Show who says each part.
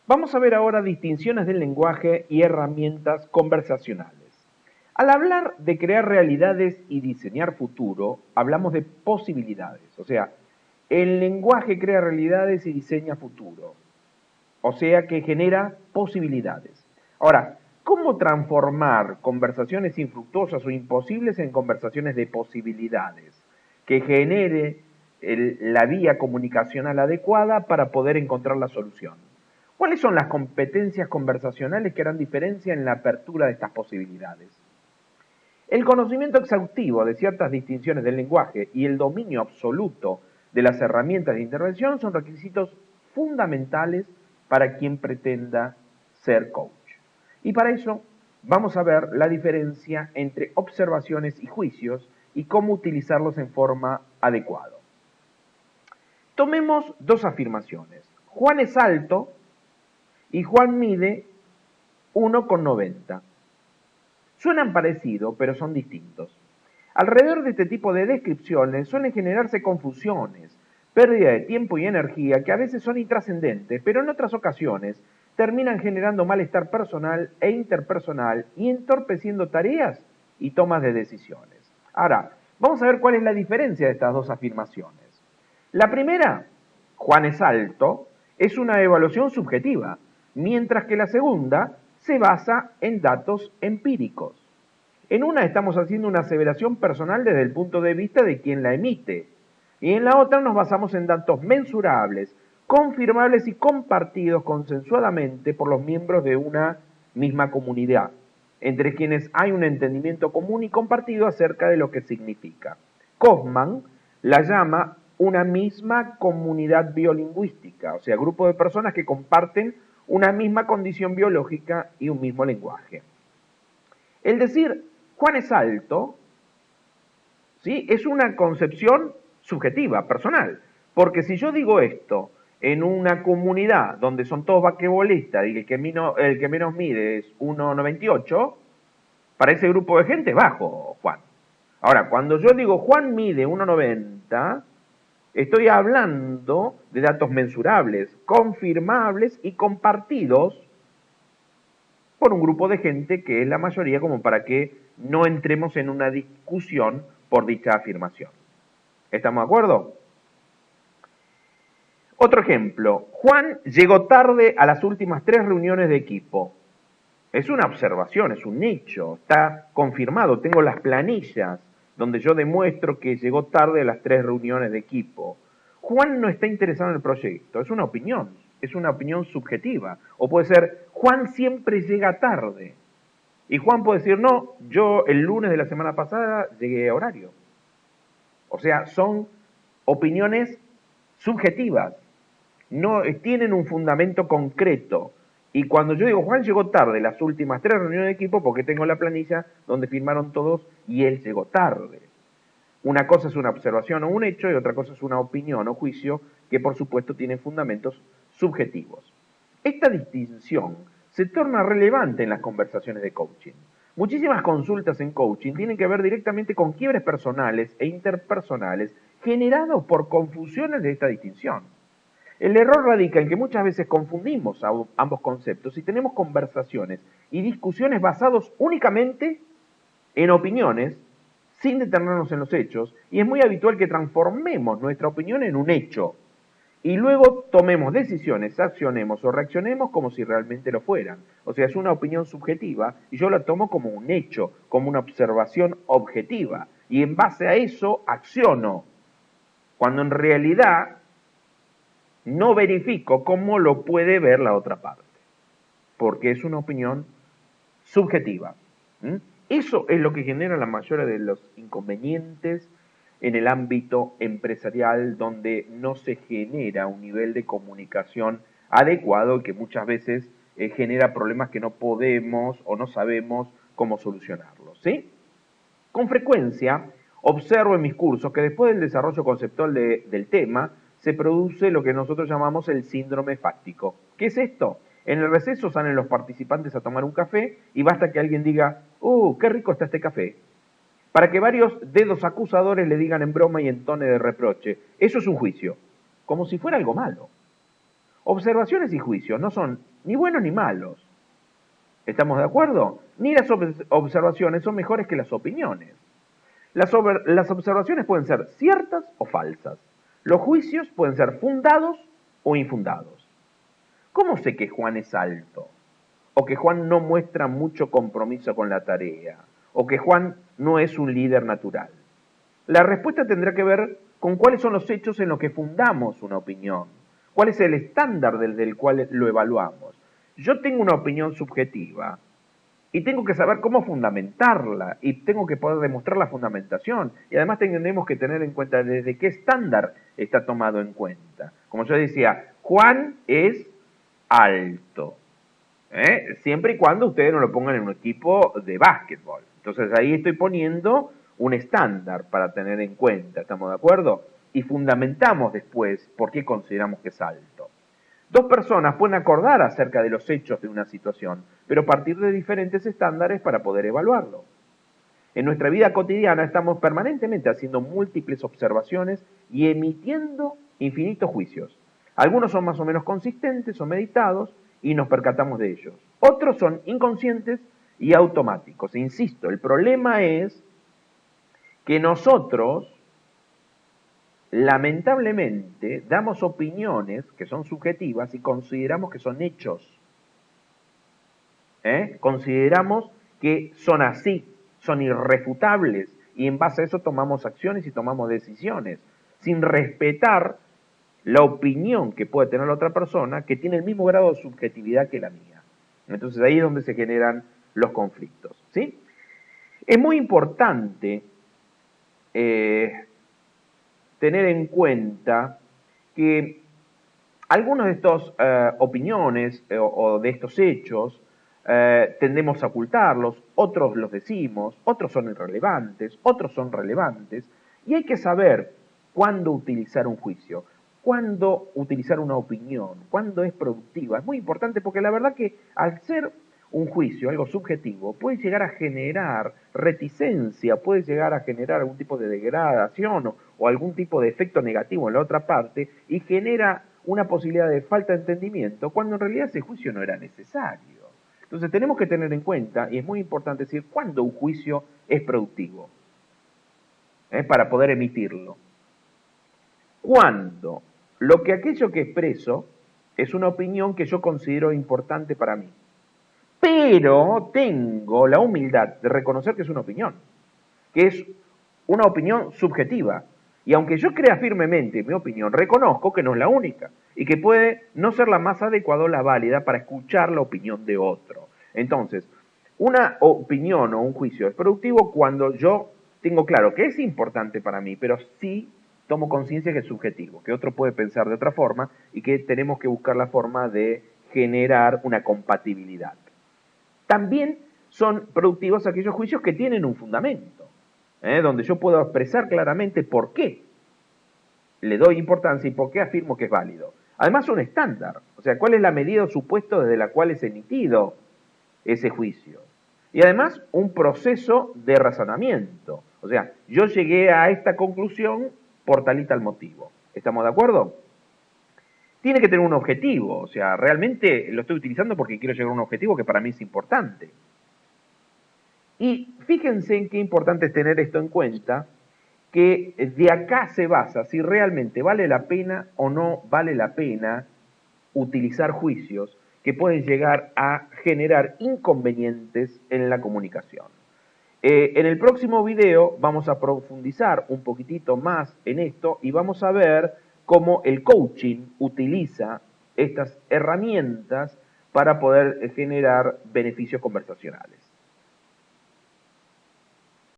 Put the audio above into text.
Speaker 1: Vamos a ver ahora distinciones del lenguaje y herramientas conversacionales. Al hablar de crear realidades y diseñar futuro, hablamos de posibilidades. O sea, el lenguaje crea realidades y diseña futuro. O sea, que genera posibilidades. Ahora, ¿cómo transformar conversaciones infructuosas o imposibles en conversaciones de posibilidades? Que genere la vía comunicacional adecuada para poder encontrar la solución. ¿Cuáles son las competencias conversacionales que harán diferencia en la apertura de estas posibilidades? El conocimiento exhaustivo de ciertas distinciones del lenguaje y el dominio absoluto de las herramientas de intervención son requisitos fundamentales para quien pretenda ser coach. Y para eso vamos a ver la diferencia entre observaciones y juicios y cómo utilizarlos en forma adecuada. Tomemos dos afirmaciones. Juan es alto y Juan mide 1,90. Suenan parecidos, pero son distintos. Alrededor de este tipo de descripciones suelen generarse confusiones, pérdida de tiempo y energía que a veces son intrascendentes, pero en otras ocasiones terminan generando malestar personal e interpersonal y entorpeciendo tareas y tomas de decisiones. Ahora, vamos a ver cuál es la diferencia de estas dos afirmaciones. La primera, Juan es alto, es una evaluación subjetiva, mientras que la segunda se basa en datos empíricos. En una estamos haciendo una aseveración personal desde el punto de vista de quien la emite, y en la otra nos basamos en datos mensurables, confirmables y compartidos consensuadamente por los miembros de una misma comunidad, entre quienes hay un entendimiento común y compartido acerca de lo que significa. Kaufman la llama una misma comunidad biolingüística, o sea, grupo de personas que comparten una misma condición biológica y un mismo lenguaje. El decir Juan es alto, ¿sí?, es una concepción subjetiva, personal, porque si yo digo esto en una comunidad donde son todos basquetbolistas y el que menos mide es 1,98, para ese grupo de gente es bajo Juan. Ahora, cuando yo digo Juan mide 1,90, estoy hablando de datos mensurables, confirmables y compartidos por un grupo de gente que es la mayoría, como para que no entremos en una discusión por dicha afirmación. ¿Estamos de acuerdo? Otro ejemplo. Juan llegó tarde a las últimas 3 reuniones de equipo. Es una observación, es un hecho, está confirmado. Tengo las planillas donde yo demuestro que llegó tarde a las 3 reuniones de equipo. Juan no está interesado en el proyecto, es una opinión subjetiva. O puede ser, Juan siempre llega tarde. Y Juan puede decir, no, yo el lunes de la semana pasada llegué a horario. O sea, son opiniones subjetivas, no tienen un fundamento concreto. Y cuando yo digo, Juan llegó tarde las últimas 3 reuniones de equipo, porque tengo la planilla donde firmaron todos y él llegó tarde. Una cosa es una observación o un hecho y otra cosa es una opinión o juicio que por supuesto tiene fundamentos subjetivos. Esta distinción se torna relevante en las conversaciones de coaching. Muchísimas consultas en coaching tienen que ver directamente con quiebres personales e interpersonales generados por confusiones de esta distinción. El error radica en que muchas veces confundimos ambos conceptos y tenemos conversaciones y discusiones basados únicamente en opiniones sin detenernos en los hechos, y es muy habitual que transformemos nuestra opinión en un hecho y luego tomemos decisiones, accionemos o reaccionemos como si realmente lo fueran. O sea, es una opinión subjetiva y yo la tomo como un hecho, como una observación objetiva, y en base a eso acciono, cuando en realidad no verifico cómo lo puede ver la otra parte, porque es una opinión subjetiva. Eso es lo que genera la mayoría de los inconvenientes en el ámbito empresarial, donde no se genera un nivel de comunicación adecuado y que muchas veces genera problemas que no podemos o no sabemos cómo solucionarlos, ¿sí? Con frecuencia observo en mis cursos que después del desarrollo conceptual del tema se produce lo que nosotros llamamos el síndrome fáctico. ¿Qué es esto? En el receso salen los participantes a tomar un café y basta que alguien diga, qué rico está este café, para que varios dedos acusadores le digan en broma y en tono de reproche. Eso es un juicio, como si fuera algo malo. Observaciones y juicios no son ni buenos ni malos. ¿Estamos de acuerdo? Ni las observaciones son mejores que las opiniones. Las observaciones pueden ser ciertas o falsas. Los juicios pueden ser fundados o infundados. ¿Cómo sé que Juan es alto? O que Juan no muestra mucho compromiso con la tarea. O que Juan no es un líder natural. La respuesta tendrá que ver con cuáles son los hechos en los que fundamos una opinión. ¿Cuál es el estándar desde el cual lo evaluamos? Yo tengo una opinión subjetiva y tengo que saber cómo fundamentarla y tengo que poder demostrar la fundamentación. Y además tenemos que tener en cuenta desde qué estándar está tomado en cuenta. Como yo decía, Juan es alto. Siempre y cuando ustedes no lo pongan en un equipo de básquetbol. Entonces ahí estoy poniendo un estándar para tener en cuenta, ¿estamos de acuerdo? Y fundamentamos después por qué consideramos que es alto. Dos personas pueden acordar acerca de los hechos de una situación, pero partir de diferentes estándares para poder evaluarlo. En nuestra vida cotidiana estamos permanentemente haciendo múltiples observaciones y emitiendo infinitos juicios. Algunos son más o menos consistentes o meditados y nos percatamos de ellos. Otros son inconscientes y automáticos. Insisto, el problema es que nosotros lamentablemente damos opiniones que son subjetivas y consideramos que son hechos. Consideramos que son así, son irrefutables y en base a eso tomamos acciones y tomamos decisiones, sin respetar la opinión que puede tener la otra persona que tiene el mismo grado de subjetividad que la mía. Entonces ahí es donde se generan los conflictos, ¿sí? Es muy importante tener en cuenta que algunos de estos opiniones o de estos hechos tendemos a ocultarlos, otros los decimos, otros son irrelevantes, otros son relevantes, y hay que saber cuándo utilizar un juicio, cuándo utilizar una opinión, cuándo es productiva. Es muy importante porque la verdad que al ser un juicio, algo subjetivo, puede llegar a generar reticencia, puede llegar a generar algún tipo de degradación o algún tipo de efecto negativo en la otra parte y genera una posibilidad de falta de entendimiento cuando en realidad ese juicio no era necesario. Entonces tenemos que tener en cuenta, y es muy importante decir, cuándo un juicio es productivo, para poder emitirlo. Cuando aquello que expreso es una opinión que yo considero importante para mí, pero tengo la humildad de reconocer que es una opinión, que es una opinión subjetiva. Y aunque yo crea firmemente mi opinión, reconozco que no es la única y que puede no ser la más adecuada o la válida para escuchar la opinión de otro. Entonces, una opinión o un juicio es productivo cuando yo tengo claro que es importante para mí, pero sí tomo conciencia que es subjetivo, que otro puede pensar de otra forma y que tenemos que buscar la forma de generar una compatibilidad. También son productivos aquellos juicios que tienen un fundamento, donde yo puedo expresar claramente por qué le doy importancia y por qué afirmo que es válido. Además, un estándar, o sea, cuál es la medida o supuesto desde la cual es emitido ese juicio. Y además, un proceso de razonamiento. O sea, yo llegué a esta conclusión por tal y tal motivo. ¿Estamos de acuerdo? Tiene que tener un objetivo, o sea, realmente lo estoy utilizando porque quiero llegar a un objetivo que para mí es importante. Y fíjense en qué importante es tener esto en cuenta, que de acá se basa si realmente vale la pena o no vale la pena utilizar juicios que pueden llegar a generar inconvenientes en la comunicación. En el próximo video vamos a profundizar un poquitito más en esto y vamos a ver cómo el coaching utiliza estas herramientas para poder generar beneficios conversacionales.